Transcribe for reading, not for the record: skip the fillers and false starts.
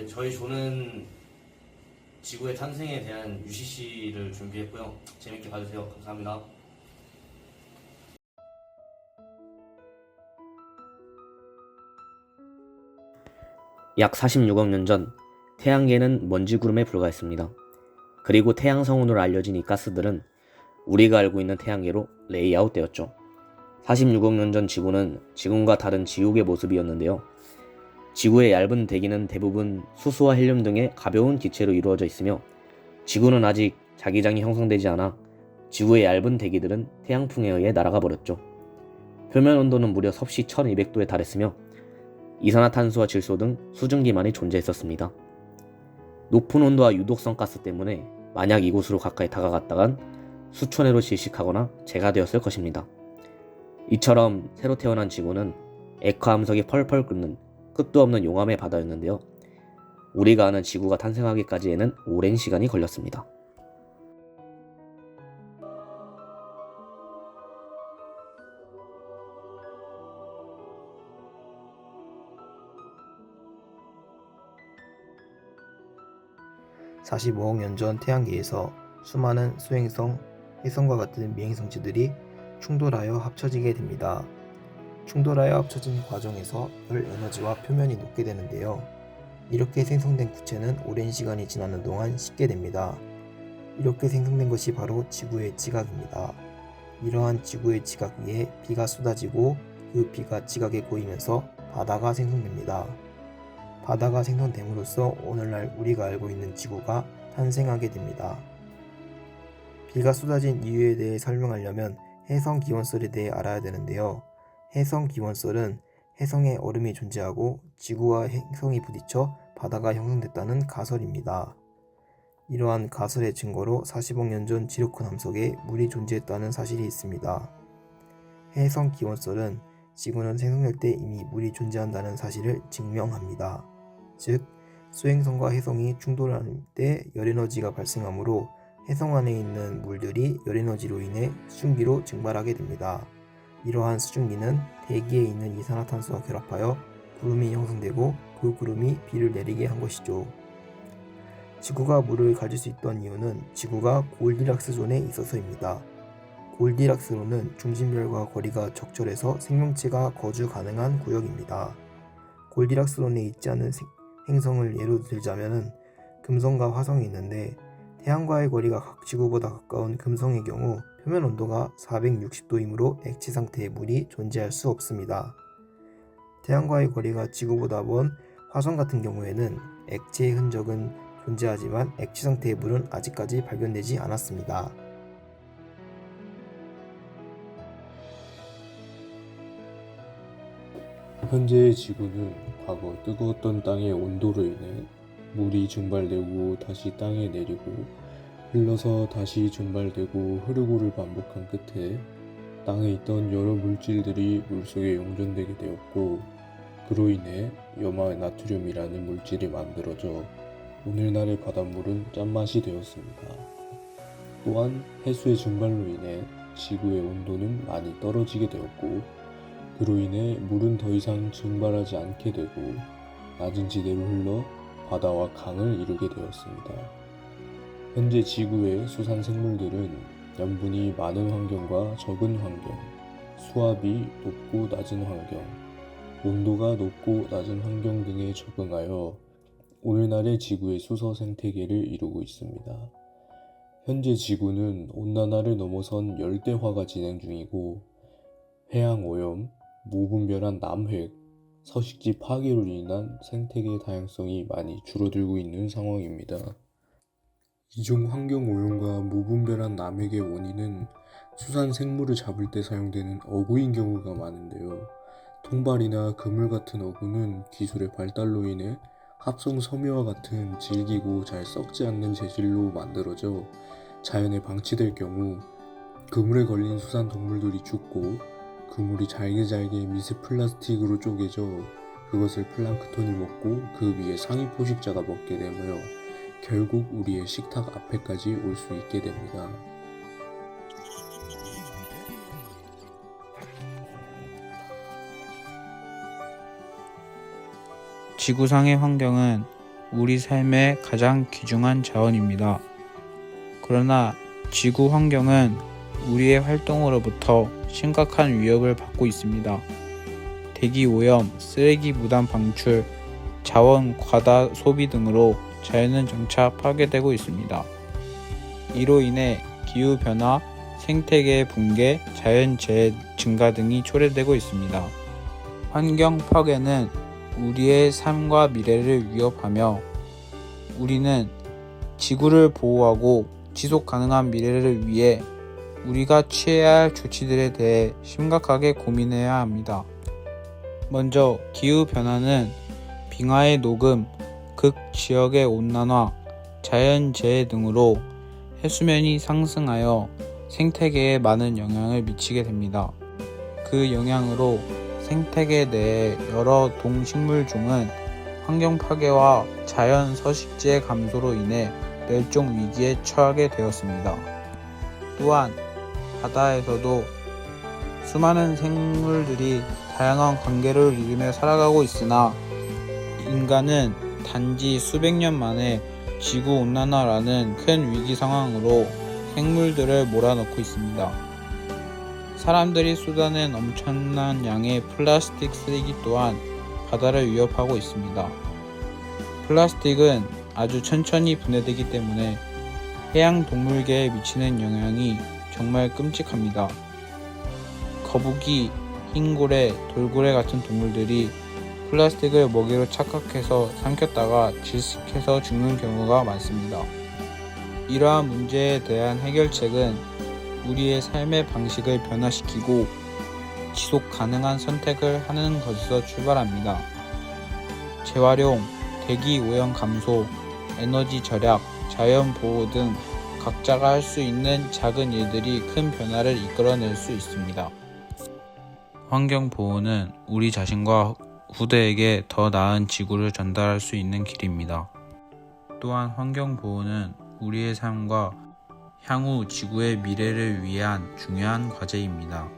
네, 저희 조는 지구의 탄생에 대한 UCC를 준비했고요. 재밌게 봐주세요. 감사합니다. 약 46억 년 전, 태양계는 먼지 구름에 불과했습니다. 그리고 태양 성운으로 알려진 이 가스들은 우리가 알고 있는 태양계로 레이아웃되었죠. 46억 년 전 지구는 지금과 다른 지옥의 모습이었는데요. 지구의 얇은 대기는 대부분 수소와 헬륨 등의 가벼운 기체로 이루어져 있으며 지구는 아직 자기장이 형성되지 않아 지구의 얇은 대기들은 태양풍에 의해 날아가 버렸죠. 표면 온도는 무려 섭씨 1200도에 달했으며 이산화탄소와 질소 등 수증기만이 존재했었습니다. 높은 온도와 유독성 가스 때문에 만약 이곳으로 가까이 다가갔다간 수천 해로 질식하거나 재가 되었을 것입니다. 이처럼 새로 태어난 지구는 액화 함석이 펄펄 끓는 끝도 없는 용암의 바다였는데요. 우리가 아는 지구가 탄생하기까지에는 오랜 시간이 걸렸습니다. (45억 년) 전 태양계에서 수많은 소행성, 혜성과 같은 미행성체들이 충돌하여 합쳐지게 됩니다. 충돌하여 합쳐진 과정에서 열 에너지와 표면이 녹게 되는데요. 이렇게 생성된 구체는 오랜 시간이 지나는 동안 식게 됩니다. 이렇게 생성된 것이 바로 지구의 지각입니다. 이러한 지구의 지각 위에 비가 쏟아지고 그 비가 지각에 고이면서 바다가 생성됩니다. 바다가 생성됨으로써 오늘날 우리가 알고 있는 지구가 탄생하게 됩니다. 비가 쏟아진 이유에 대해 설명하려면 해성 기원설에 대해 알아야 되는데요. 해성 기원설은 해성에 얼음이 존재하고 지구와 행성이 부딪혀 바다가 형성됐다는 가설입니다. 이러한 가설의 증거로 40억 년 전 지르콘 함석에 물이 존재했다는 사실이 있습니다. 해성 기원설은 지구는 생성될 때 이미 물이 존재한다는 사실을 증명합니다. 즉, 소행성과 해성이 충돌할 때 열에너지가 발생하므로 해성 안에 있는 물들이 열에너지로 인해 수증기로 증발하게 됩니다. 이러한 수증기는 대기에 있는 이산화탄소와 결합하여 구름이 형성되고 그 구름이 비를 내리게 한 것이죠. 지구가 물을 가질 수 있던 이유는 지구가 골디락스 존에 있어서입니다. 골디락스존은 중심별과 거리가 적절해서 생명체가 거주 가능한 구역입니다. 골디락스존에 있지 않은 행성을 예로 들자면 금성과 화성이 있는데 태양과의 거리가 각 지구보다 가까운 금성의 경우 표면 온도가 460도이므로 액체 상태의 물이 존재할 수 없습니다. 태양과의 거리가 지구보다 먼 화성 같은 경우에는 액체의 흔적은 존재하지만 액체 상태의 물은 아직까지 발견되지 않았습니다. 현재의 지구는 과거 뜨거웠던 땅의 온도로 인해 물이 증발되고 다시 땅에 내리고 흘러서 다시 증발되고 흐르고를 반복한 끝에 땅에 있던 여러 물질들이 물속에 용존되게 되었고 그로 인해 염화 나트륨이라는 물질이 만들어져 오늘날의 바닷물은 짠맛이 되었습니다. 또한 해수의 증발로 인해 지구의 온도는 많이 떨어지게 되었고 그로 인해 물은 더 이상 증발하지 않게 되고 낮은 지대로 흘러 바다와 강을 이루게 되었습니다. 현재 지구의 수산 생물들은 염분이 많은 환경과 적은 환경, 수압이 높고 낮은 환경, 온도가 높고 낮은 환경 등에 적응하여 오늘날의 지구의 수서 생태계를 이루고 있습니다. 현재 지구는 온난화를 넘어선 열대화가 진행 중이고 해양 오염, 무분별한 남획, 서식지 파괴로 인한 생태계 다양성이 많이 줄어들고 있는 상황입니다. 이중 환경 오염과 무분별한 남획의 원인은 수산 생물을 잡을 때 사용되는 어구인 경우가 많은데요. 통발이나 그물 같은 어구는 기술의 발달로 인해 합성 섬유와 같은 질기고 잘 썩지 않는 재질로 만들어져 자연에 방치될 경우 그물에 걸린 수산 동물들이 죽고 그물이 잘게 미세 플라스틱으로 쪼개져 그것을 플랑크톤이 먹고 그 위에 상위 포식자가 먹게 되며 결국 우리의 식탁 앞에까지 올 수 있게 됩니다. 지구상의 환경은 우리 삶의 가장 귀중한 자원입니다. 그러나 지구 환경은 우리의 활동으로부터 심각한 위협을 받고 있습니다. 대기 오염, 쓰레기 무단 방출, 자원 과다 소비 등으로 자연은 점차 파괴되고 있습니다. 이로 인해 기후변화, 생태계 붕괴, 자연재해 증가 등이 초래되고 있습니다. 환경 파괴는 우리의 삶과 미래를 위협하며 우리는 지구를 보호하고 지속 가능한 미래를 위해 우리가 취해야 할 조치들에 대해 심각하게 고민해야 합니다. 먼저 기후변화는 빙하의 녹음, 극지역의 온난화, 자연재해 등으로 해수면이 상승하여 생태계에 많은 영향을 미치게 됩니다. 그 영향으로 생태계 내의 여러 동식물종은 환경 파괴와 자연 서식지의 감소로 인해 멸종 위기에 처하게 되었습니다. 또한 바다에서도 수많은 생물들이 다양한 관계를 이루며 살아가고 있으나 인간은 단지 수백 년 만에 지구온난화라는 큰 위기 상황으로 생물들을 몰아넣고 있습니다. 사람들이 쏟아낸 엄청난 양의 플라스틱 쓰레기 또한 바다를 위협하고 있습니다. 플라스틱은 아주 천천히 분해되기 때문에 해양 동물계에 미치는 영향이 정말 끔찍합니다. 거북이, 흰고래, 돌고래 같은 동물들이 플라스틱을 먹이로 착각해서 삼켰다가 질식해서 죽는 경우가 많습니다. 이러한 문제에 대한 해결책은 우리의 삶의 방식을 변화시키고 지속 가능한 선택을 하는 것에서 출발합니다. 재활용, 대기 오염 감소, 에너지 절약, 자연 보호 등 각자가 할 수 있는 작은 일들이 큰 변화를 이끌어낼 수 있습니다. 환경 보호는 우리 자신과 후대에게 더 나은 지구를 전달할 수 있는 길입니다. 또한 환경 보호는 우리의 삶과 향후 지구의 미래를 위한 중요한 과제입니다.